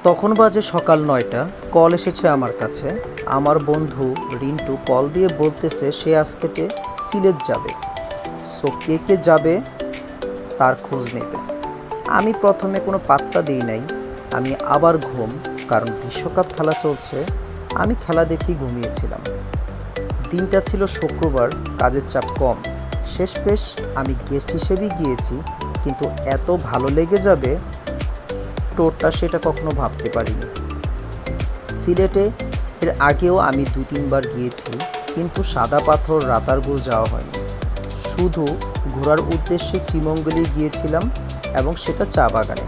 তখন বাজে সকাল ৯টা। কল এসেছে আমার কাছে। আমার বন্ধু রিন্টু কল দিয়ে বলতেছে সে আজকে সিলেট যাবে। সো কে কে যাবে তার খোঁজ নিতে। আমি প্রথমে কোনো পাত্তা দিই নাই। আমি আবার ঘুম, কারণ বিশ্বকাপ খেলা চলছে। আমি খেলা দেখেই ঘুমিয়েছিলাম। দিনটা ছিল শুক্রবার, কাজের চাপ কম। শেষমেশ আমি গেস্ট হিসেবেই গিয়েছি, কিন্তু এত ভালো লেগে যাবে টোরটা সেটা কখনো ভাবতে পারিনি। সিলেটে এর আগেও আমি ২-৩ বার গিয়েছি, কিন্তু সাদা পাথর রাতারগুল যাওয়া হয়নি। শুধু ঘোরার উদ্দেশ্যে শ্রীমঙ্গলে গিয়েছিলাম, এবং সেটা চা বাগানে।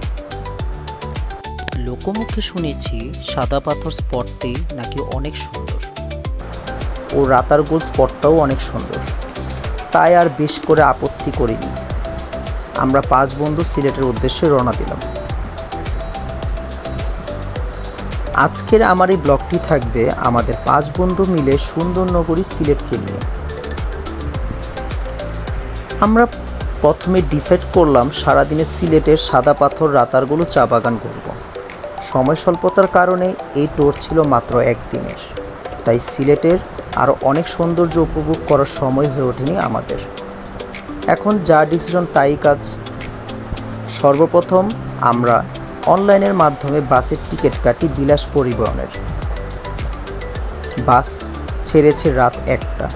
লোকমুখে শুনেছি সাদা পাথর স্পটটি নাকি অনেক সুন্দর, ও রাতারগুল স্পটটাও অনেক সুন্দর। তাই আর বেশ করে আপত্তি করিনি। আমরা ৫ বন্ধু সিলেটের উদ্দেশ্যে রওনা দিলাম। আজকের আমার এই ব্লগটি থাকবে আমাদের ৫ বন্ধু মিলে সুন্দর নগরী সিলেটকে নিয়ে। আমরা প্রথমে ডিসাইড করলাম সারাদিনে সিলেটের সাদা পাথর রাতারগুল চা বাগান ঘুরব। সময় স্বল্পতার কারণে এই ট্যুর ছিল মাত্র একদিনের, তাই সিলেটের আরও অনেক সৌন্দর্য উপভোগ করার সময় হয়ে ওঠেনি আমাদের। এখন যা ডিসিশন তাই কাজ। সর্বপ্রথম আমরা অনলাইনের মাধ্যমে বাসের টিকিট কাটি বিলাস পরিবহনের। বাস ছেড়েছে রাত ১টা।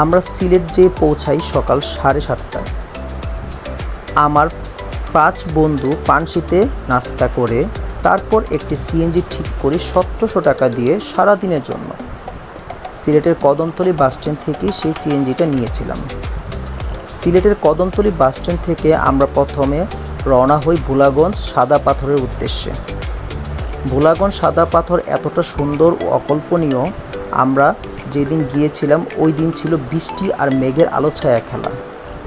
আমরা সিলেট যেয়ে পৌঁছাই সকাল 7:30টায়। আমার ৫ বন্ধু পানশিতে নাস্তা করে তারপর একটি সিএনজি ঠিক করি ১৭০০ টাকা দিয়ে সারাদিনের জন্য। সিলেটের কদমতলী বাসস্ট্যান্ড থেকে সেই সিএনজিটা নিয়েছিলাম। সিলেটের কদমতলী বাসস্ট্যান্ড থেকে আমরা প্রথমে রওনা হই ভোলাগঞ্জ সাদা পাথরের উদ্দেশ্যে। ভোলাগঞ্জ সাদা পাথর এতটা সুন্দর ও অকল্পনীয়। আমরা যেদিন গিয়েছিলাম ওই দিন ছিল বৃষ্টি আর মেঘের আলো ছায়া খেলা,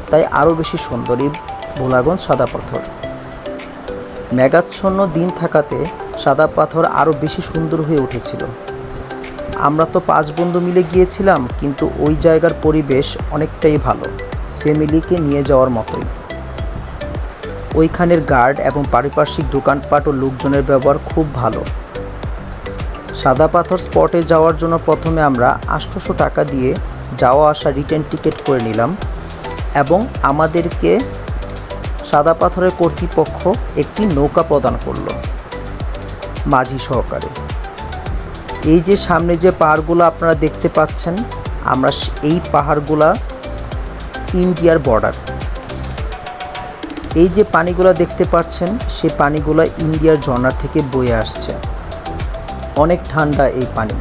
তাই আরও বেশি সুন্দর এই ভোলাগঞ্জ সাদা পাথর। মেঘাচ্ছন্ন দিন থাকাতে সাদা পাথর আরও বেশি সুন্দর হয়ে উঠেছিল। আমরা তো ৫ বন্ধু মিলে গিয়েছিলাম, কিন্তু ওই জায়গার পরিবেশ অনেকটাই ভালো, ফ্যামিলিকে নিয়ে যাওয়ার মতোই। ওইখানের গার্ড এবং পারিপার্শ্বিক দোকানপাট ও লোকজনের ব্যবহার খুব ভালো। সাদা পাথর স্পটে যাওয়ার জন্য প্রথমে আমরা ৮০০ টাকা দিয়ে যাওয়া আসা রিটার্ন টিকিট করে নিলাম, এবং আমাদেরকে সাদা পাথরের কর্তৃপক্ষ একটি নৌকা প্রদান করলো মাঝি সহকারে। এই যে সামনে যে পাহাড়গুলো আপনারা দেখতে পাচ্ছেন, আমরা এই পাহাড়গুলা ইন্ডিয়ার বর্ডার। এই যে পানিগুলো দেখতে পাচ্ছেন, সেই পানিগুলো ইন্ডিয়ার ঝর্ণা থেকে বয়ে আসছে। অনেক ঠান্ডা এই পানি,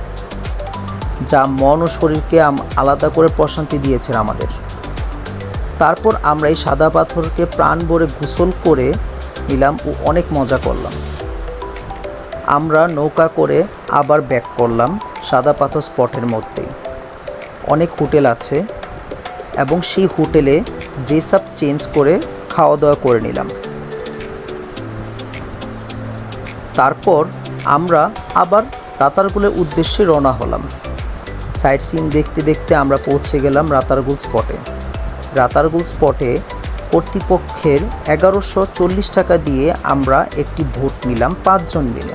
যা মন ও শরীরকে আলাদা করে প্রশান্তি দিয়েছে আমাদের। তারপর আমরা এই সাদা পাথরকে প্রাণ ভরে গোসল করে নিলাম ও অনেক মজা করলাম। আমরা নৌকা করে আবার ব্যাক করলাম সাদা পাথর স্পটের মধ্যেই। অনেক হোটেল আছে, এবং সেই হোটেলে ড্রেস আপ চেঞ্জ করে খাওয়া দাওয়া করে নিলাম। তারপর আমরা আবার রাতারগুলের উদ্দেশ্যে রওনা হলাম। সাইট সিন দেখতে দেখতে আমরা পৌঁছে গেলাম রাতারগুল স্পটে। রাতারগুল স্পটে কর্তৃপক্ষের ১১৪০ টাকা দিয়ে আমরা একটি ভোট নিলাম ৫ জন মিলে।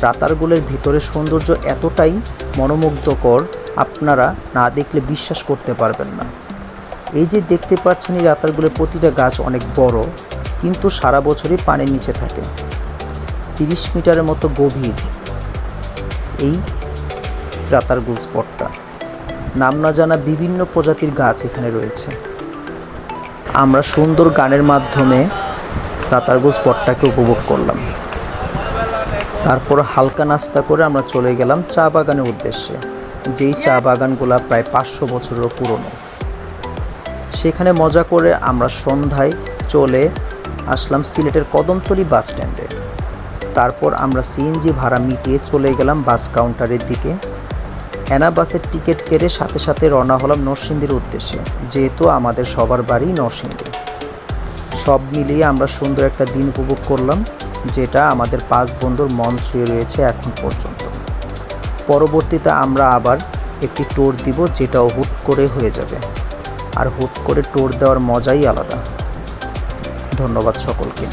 রাতারগুলের ভিতরে সৌন্দর্য এতটাই মনোমুগ্ধকর, আপনারা না দেখলে বিশ্বাস করতে পারবেন না। এই যে দেখতে পাচ্ছেন, এই রাতারগুলের প্রতিটা গাছ অনেক বড়, কিন্তু সারা বছরই পানির নিচে থাকে। ৩০ মিটারের মতো গভীর এই রাতারগুল স্পটটা। নাম না জানা বিভিন্ন প্রজাতির গাছ এখানে রয়েছে। আমরা সুন্দর গানের মাধ্যমে রাতারগুল স্পটটাকে উপভোগ করলাম। তারপর হালকা নাস্তা করে আমরা চলে গেলাম চা বাগানের উদ্দেশ্যে, যেই চা বাগানগুলো প্রায় ৫০০ বছরেরও পুরনো। সেখানে মজা করে আমরা সন্ধ্যায় চলে আসলাম সিলেটের কদমতলী বাস স্ট্যান্ডে। তারপর আমরা সিএনজি ভাড়া মিটিয়ে চলে গেলাম বাস কাউন্টারের দিকে। এনা বাসের টিকিট কেটে সাথে সাথে রওনা হলাম নরসিংদীর উদ্দেশ্যে, যেহেতু আমাদের সবার বাড়ি নরসিংদী। সব মিলিয়ে আমরা সুন্দর একটা দিন উপভোগ করলাম, যেটা আমাদের ৫ বন্ধুর মন ছুঁয়ে রয়েছে এখন পর্যন্ত। পরবর্তীতে আমরা আবার একটি ট্যুর দিব, যেটাও হুট করে হয়ে যাবে, আর হুট করে ট্যুর দেওয়ার মজাই আলাদা। ধন্যবাদ সকলকে।